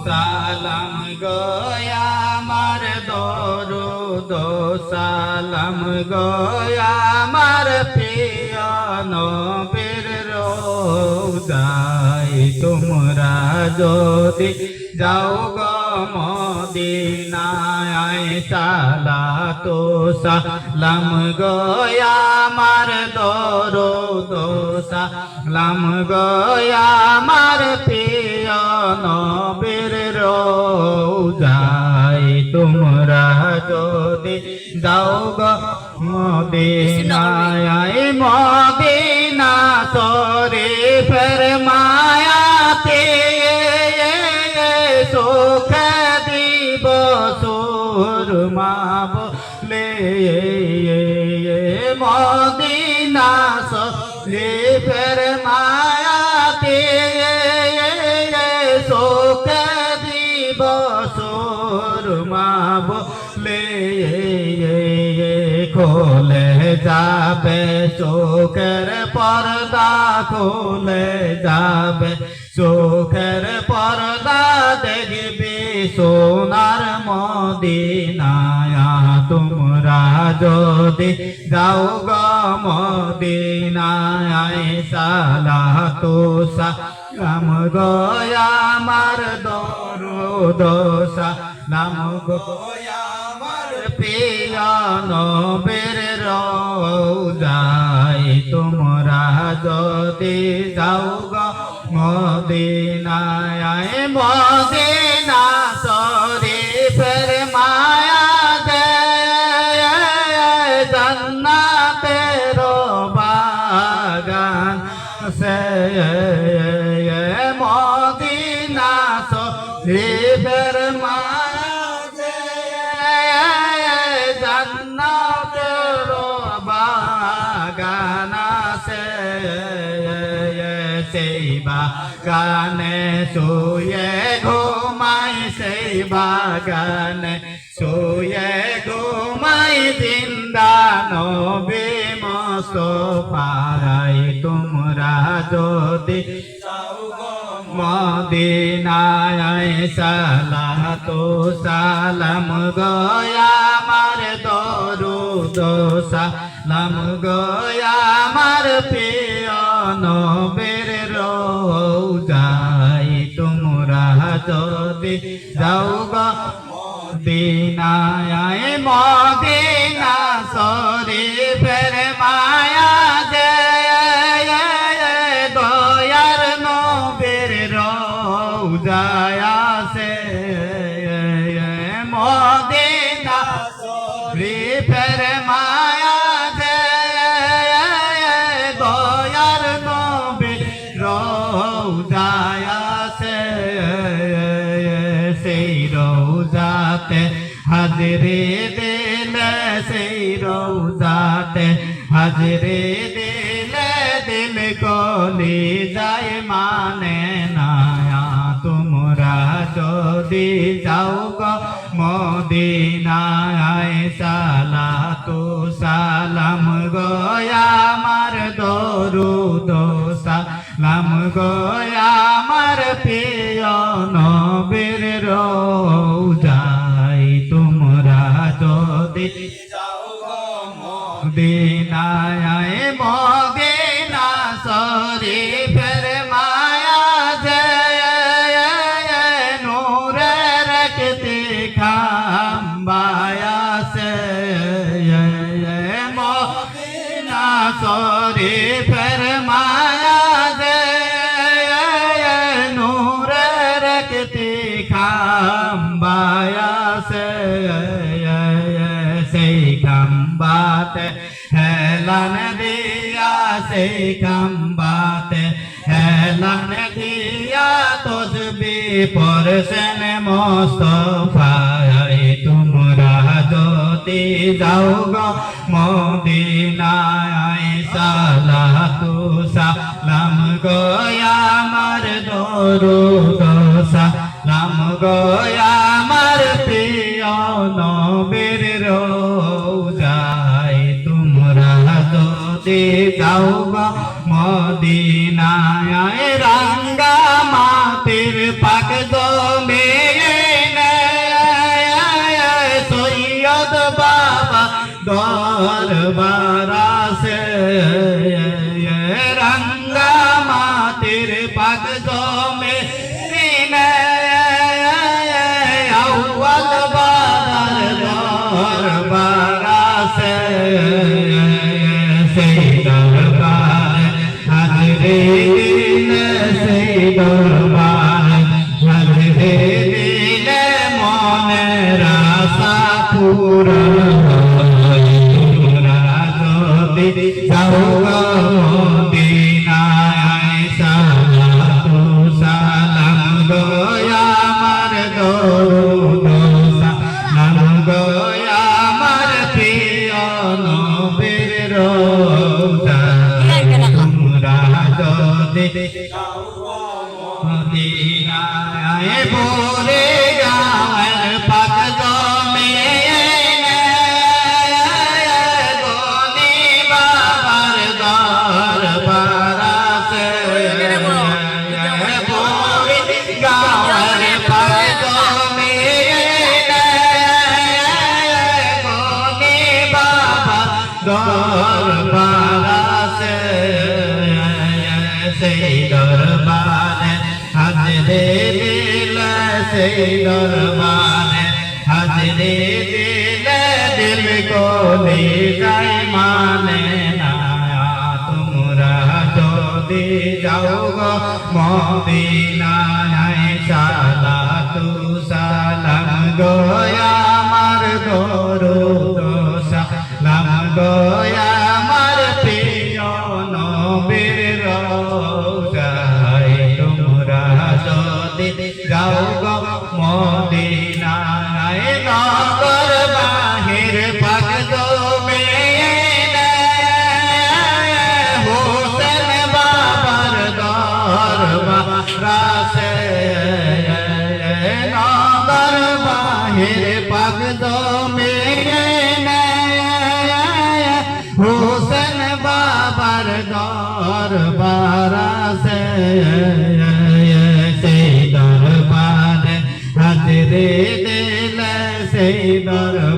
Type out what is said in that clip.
সালাম গয়া আমার দরুদ সালাম গয়া আমার প্রিয় নবীর রওজায় তোমরা যদি যাও গো মদিনায় সালাতু সালাম গয়া আমার দরুদ সালাম গয়া আমার প্রিয় নবীর রওজায় তোমরা যদি যাও গো মদিনায় মদিনা শরীফের মায়াতে সুখ দিব সুরমা বলে মদিনা শরীফের মায়াতে সুখ দিব সুরমা বলে খোলে যাবে চোখের পর্দা খোলে যাবে চোখের পর্দা দেখবি সোনার মদিনায় তোমরা যদি যাও গো মদিনায় সালাতু সালাম গয়া আমার দরুদ সালাম গয়া আমার প্রিয় নবীর রওজায় তোমরা যদি যাও গো মদিনায় মদিনা শরীফের মায়া দে জান্নাতের বাগান সে মদিনা শরীফের মায়া দে জান্নাতের বাগান সে সেই বাগানে শুয়ে ঘুমাই সেই বাগানে শুয়ে ঘুমাই জিন্দা নবী মুস্তাফায় তোমরা যদি যাও গো মদিনায় সালাতু সালাম গয়া আমার দরুদ সালাম গয়া আমার প্রিয় নবীর রওজায় তোমরা যদি যাও গো মদিনায় মদিনা শরীফের মায়া যে দয়ার নবীর রওজায় আছে মদিনা শরীফের মায়া যে দয়ার নবীর রওজায় আছে সেই রওজাতে হাজরে দিলে সেই রওজাতে হাজরে দিলে দিল কলি যায় মানে না তোমরা যদি যাও গো মদিনায় সালাতু সালাম গয়া আমার দরুদ সালাম গয়া আমার প্রিয় নবীর রওজায় তোমরা যদি যাও গো মদিনায় মদিনা শরীফের মায়া যে নূরের একটি খাম্বায় আছে মদিনা শরীফের মায়া যে নূরের একটি খাম্বায় আছে সেই খাম্বাতে হেলান দিয়া সেই খাম্বাতে হেলান দিয়া তসবি পরশেন মুস্তাফায় তোমরা যদি যাও গো মদিনায় সালাতু সালাম গয়া আমার দরুদ সালাম গয়া আমার প্রিয় নবীর রওজায় তোমরা যদি যাও গো মদিনায় রাঙ্গা মাটির পাক জমে পুরাই তোমরা যদি যাও গো মদিনায় সালাতু সালাম গো আমার দরুদ সালাম গো আমার প্রিয় নবীর রওজায় তোমরা যদি যাও গো মদিনায় পরে গাওয়ার পাক জমে গনি বাবার দরবার আছে পরে গাওয়ার পাক জমে গনি বাবার দরবার আছে সেই দরবারে হাজরে দিল সেই দরবারে হাজরে দিল দিল को ले जाए माने ना তোমরা যদি যাও গো মদিনায় সালাতু সালাম গো আমার দরুদ সালাম গো আমার প্রিয় নবীর রওজায় তোমরা যদি যাও গো মদিনায় নগর বাহির পাক জমে হোসেন বাবার দরবার আছে নগর বাহির পাক জমে হোসেন বাবার দরবার আছে সেই দরবারে হাজরে দিল সেই দরবার